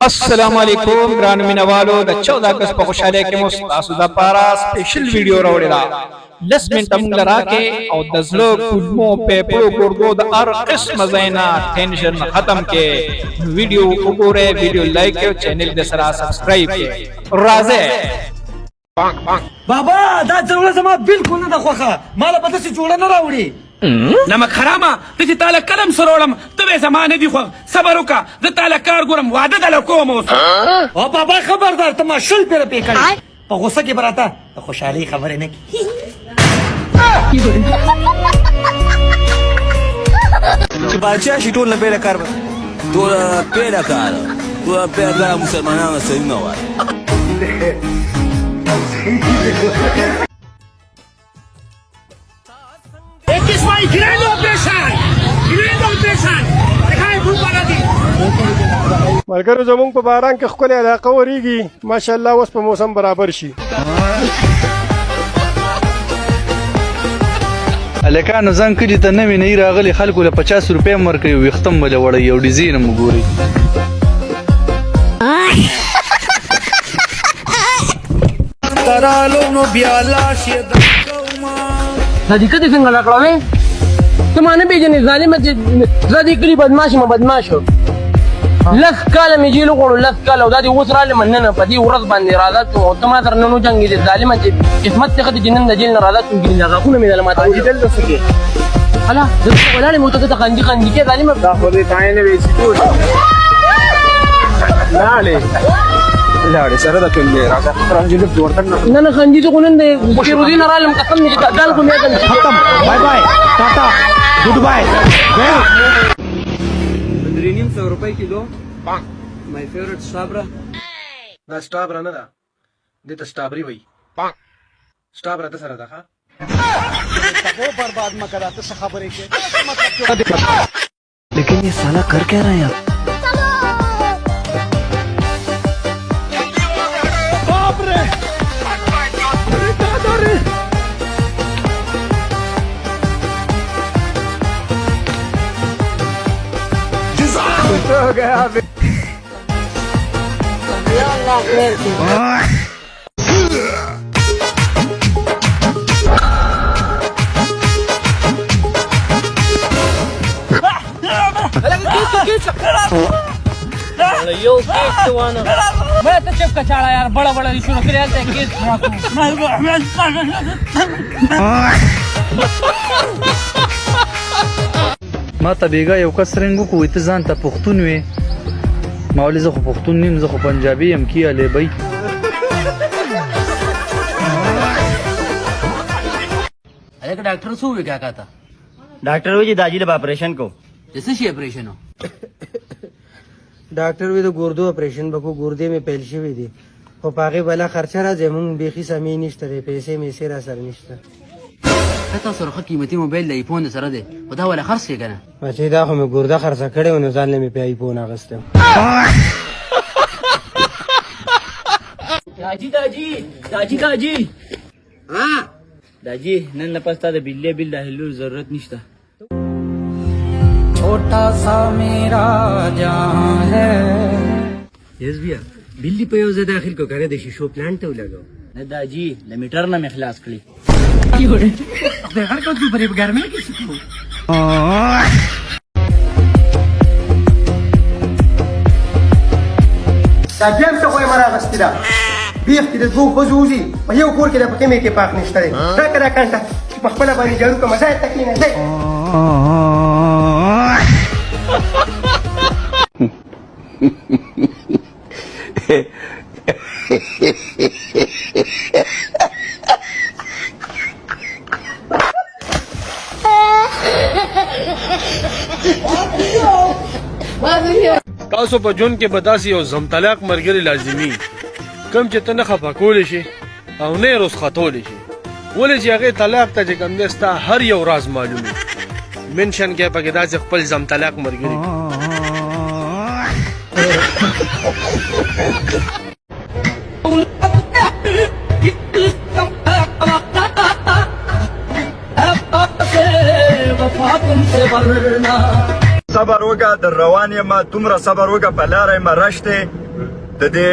السلام علیکم ګران مینوالو د 14 اگست په خوشاله کې مو تاسو د پارا سپیشل ویډیو راوړی دا لس منټه موږ لراکه او د زړه کولمو په پړو ګورګو د هر قسم زینا ټینشن ختم کې ویډیو وګوره ویډیو لایک او چینل د سره سبسکرایب کې راځه بابا دا څنګه زما بالکل نه د خوخه مال په دې جوړه نه راوړي نمک حرامه ته تعالی کلم سروړم ته زمانه دی خو صبر وکا زه تعالی کار ګورم وعده دل کوم اوس او بابا خبردار ته ما شل پیر پی کړی په غوسه کې براته خوشحالي خبره نه کی چې بادشاہ شي ټول نه پیدا کار ټول پیدا کار مسلمانانو صحیح نه وای ملګرو زمونږ په باران کې ښکلې علاقه ورېږي ماشاءالله اوس په موسم برابر شي هلکانو ځان کلي ته نوي نه راغلي خلکو له 50 روپۍ هم ورکوي ویښته هم بله وړوي او ډیزاین هم وګورئ صدیقه دې څنګه راکړه ته ما نه پېژنې ظالمه چې زه دې کلي بدماش یم بدماش لس کاله مې جیل وخوړو لس کاله او دا دې اوس رالې من نن په دې ورځ باندې راځه شو او ته ما سره نن وجنګېدې ظالمه چې قسمت څخه دې چې نن د جیل نه راځه شوم ګیرې غاښونه مې دله ماته دلته څه کې هله زه ولاړ یم او ته ته خندي خندي کې ظالمه دا خو دې تاین نه ویسي ټول لاړې سره د کوم دی راځه راځي د ورتن نه نه خندي ته خو نن د فیروزي نه رالم قسم مې چې دال خو مې ختم بای بای ټاټا ګډ بای 300 روپۍ کیلو مای فیورټ سټابرا دا سټابرا نه ده دې ته سټابري وایي سټابرا ته سره ده ښه تبو برباد مه کړه ته څه خبرې کې लेकिन ये साला कर क्या रहा है यार हो गया यो केस वाना मैं तो चुप कचाड़ा यार बड़ा बड़ा शुरू कर यार केस ما ته بیګا یو کس رنګ وکړو ته ځان ته پښتون وې ما ولې زه خو پښتون نیم زه خو پنجابي یم کیا لیبی अरे का डॉक्टर सो हुए क्या कहता डॉक्टर वो जी दाजी लब ऑपरेशन को जैसे शी ऑपरेशन हो डॉक्टर भी तो गुर्दो ऑपरेशन बको गुर्दे में पेलशी हुई थी और पागे वाला खर्चा रहा जेमुंग बेखी समी निश्ता रे पैसे में से रहा सर निश्ता تا سره خو قیمتي موبایل د آیفون سره دی او دا ولا خرڅ کې کنه بچې دا خو مې ګرده خرڅه کړې و نو ځان مې په آیفون اغستم داجی ها داجی نن نه پستا د بلې بل د هلو ضرورت نشته छोटा सा मेरा जहां है یس بیا بلی په یو ځای داخل کو کنه د شیشو پلانټ ته ولګاو نه داجی د میټر نه مخلاص کړی کیوړې د هر کو په ګرمه کې څه ساجم ته خو مرا غستدا بیخ دې دوه خوځوزي په یو کور کې د پکې مې کې پاک نشته دا کړه کانټه په خپل باندې جارو کوم ځای تکې نه دی تاسو په جون کې بداسي او زم طلاق مرګري لازمي کم چې ته نه خفه کولی شي او نه روز خطولی شي ولې چې هغه طلاق ته چې کم دستا هر یو راز معلومي منشن کې پکې داسې خپل زم طلاق مرګري صبر وکړه در روان یم دومره صبر وکړه په لاره یم رشتې د دې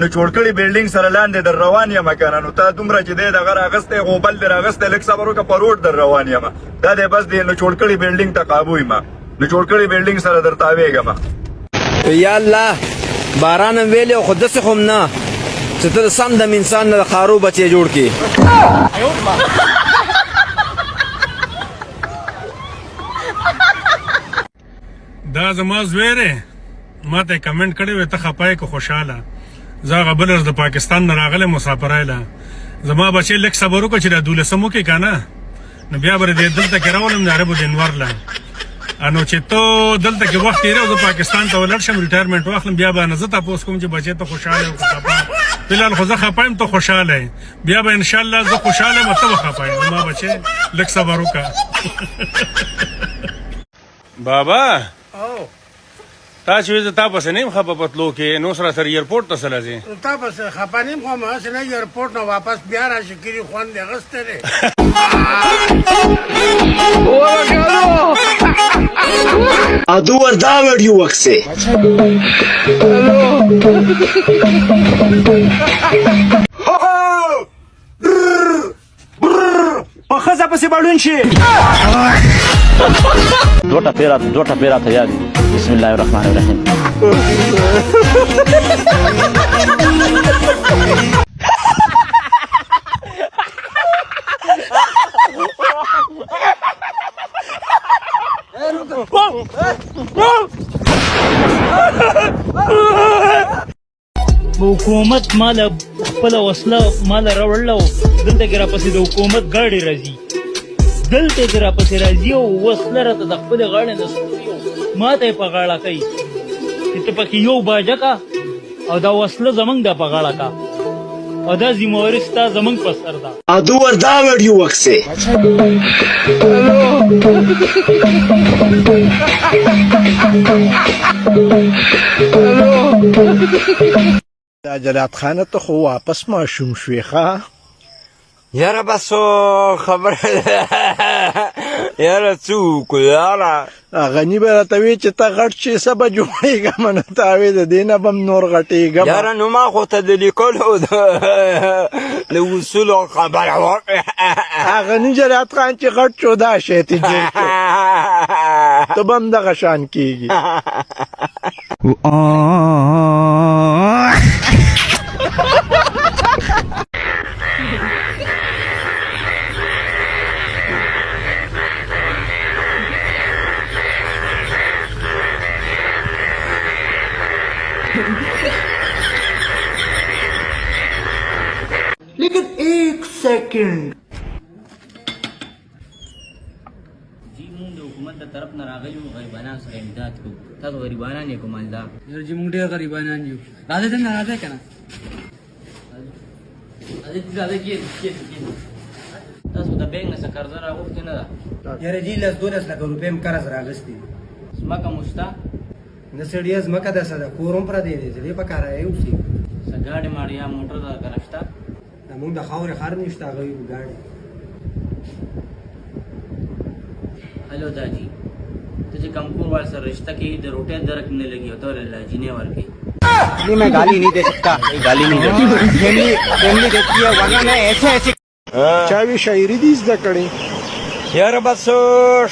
نچوړ کړي بلډینګ سره لاندې در روان یم کنه نو ته دومره چې دی دغه راغستی غوبل دې راغستی لږ صبر وکړه په روډ در روان یم دا دی بس دې نچوړ کړي بلډینګ ته قابو یم نچوړ کړي بلډینګ سره در تاویږم یا الله باران هم ویلی خو داسې خو هم نه چې ته سم دم انسان نه د خارو بچې جوړ کړي دا زما زوی دی ما ته کمنټ کړی وی ته خپه که خوشحاله زه هغه بل ورځ د پاکستان نه راغلی مسافرۍ له زما بچی لږ صبر وکړه چې دا 12 وکړي که نه نو بیا به دې دلته کې راولم د عربو دینور له نو چې ته دلته کې وخت تېری او زه پاکستان ته ولاړ شم ریټایرمنټ واخلم بیا به نه زه تپوس کوم چې بچی ته خوشحاله او که خپه فلحال خو زه خپه یم ته خوشحاله یې بیا به انشاءالله زه خوشحاله یم ته به خپه یې زما بچی لږ صبر وکړه بابا تا چې زه تا پسې نه یم خپه په تلو کې نو سره سره ایرپورټ ته سره ځې تا پس خپه نیم خو ما سره ایرپورټ نه واپس بیا راشي کړي خوند دې غسته دی ادو وردا ویډیو وکسه په خزه پسې بړون شي دوټه پیرا تیار بسم الله الرحمن الرحیم حکومت مال خپل وسله مال راوړل دلته کې را پسې د حکومت ګاډي راځي دلته کې را پسې راځي او وسله راته د خپل غاړې نه ما ته په غاړه کوي چې ته پکې یو باجه کا او دا وسله زمونږ د په غاړه کا او دا ذمہواري ستا زمونږ په سر ده ادو وردا ویډیو وکسه دا جلات خانه ته خو واپس ماشوم شوې ښه یاره بس خبره یاره څوک یاره غني به راته وی چې ته غټ شې څه به جوړېږم نو ته وې د دې نه به م نور غټېږم یاره نو ما خو ته د لیکلو د اصولو خبره وکړې غني جلات خان چې غټ شو دا شی ته جوړ شو ته به هم دغه شان کېږي लेकिन एक सेकंड जी موږ د حکومت د طرف نه راغلو غریبانو سره امداد کوو تاسو غریبانان یې کومالدا جی موږ ډېر غریبانان یو راځه څنګه راځه کنه راځه کې تاسو د بانک نه څه قرض راغوښتي نه ده یاره جی 12 لک روپۍ م قرض راغستی ځمکه مو شته نه سړیه ځمکه داسه ده کور هم پردی دی زړې په کار اوسي څه ګاډي ماډي یا موټر درکره شته زمونږ د خاورې خر نشته هغه وي ګاډي هلو داجي ته چې کوم کور وال سره رشته کې د روټۍ درک نه لګي او ته له جینې ورکې ये मैं गाली नहीं दे सकता गाली नहीं दे फैमिली देती है वरना मैं ऐसे ऐसे چا وی شاعري دې زده کړې یاره بس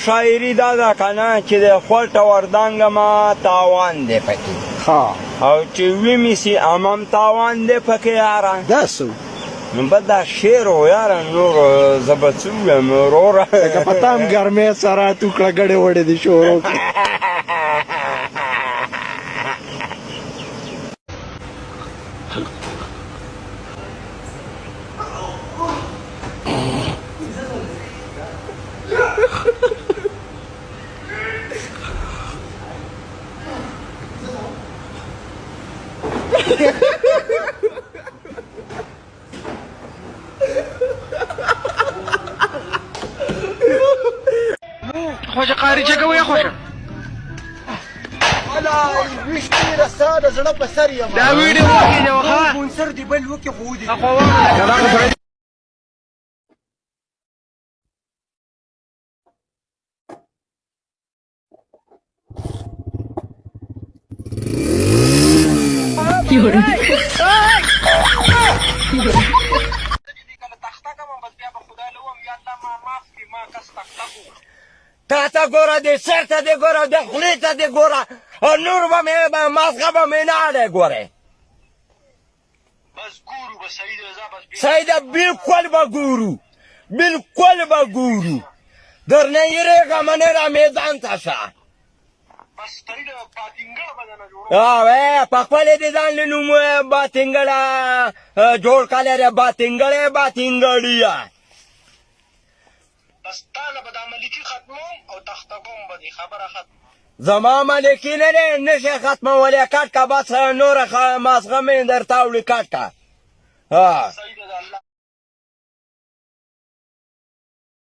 شاعري دا ده که نه چې د خولټه وردانګه ما تاوان دی پکې او چې ویمې سي امام تاوان دی پکې یاره دا څه نو بس دا شعر و یاره نور زه به څه ووایم وروره لکه په تا هم ګرمۍ سره توکړه ګډې وړې دي شروع کړې خوشة قاري جاكا ويا خوشة ولا وشتي رسالة زړه په سر یم دا ویډیو وکړي نو ښه سپونسر دی بل وکړي خو دي تا ته ګوره د سر ته دې ګوره د خولې ته دې ګوره او نور به مې مازغه به مې نه اړی ګورې صحیح ده بلکل به ګورو بلکل به ګورو درنه یېرېږه منې را میدان ته شه په خپل دې ځان له نوم باتنګړه جوړ کړی دی باتنګړی باتنګړیه زما ملکي نه دی نشي ختمولی کټ که بس نوره مازغه مې درته وړي کټ که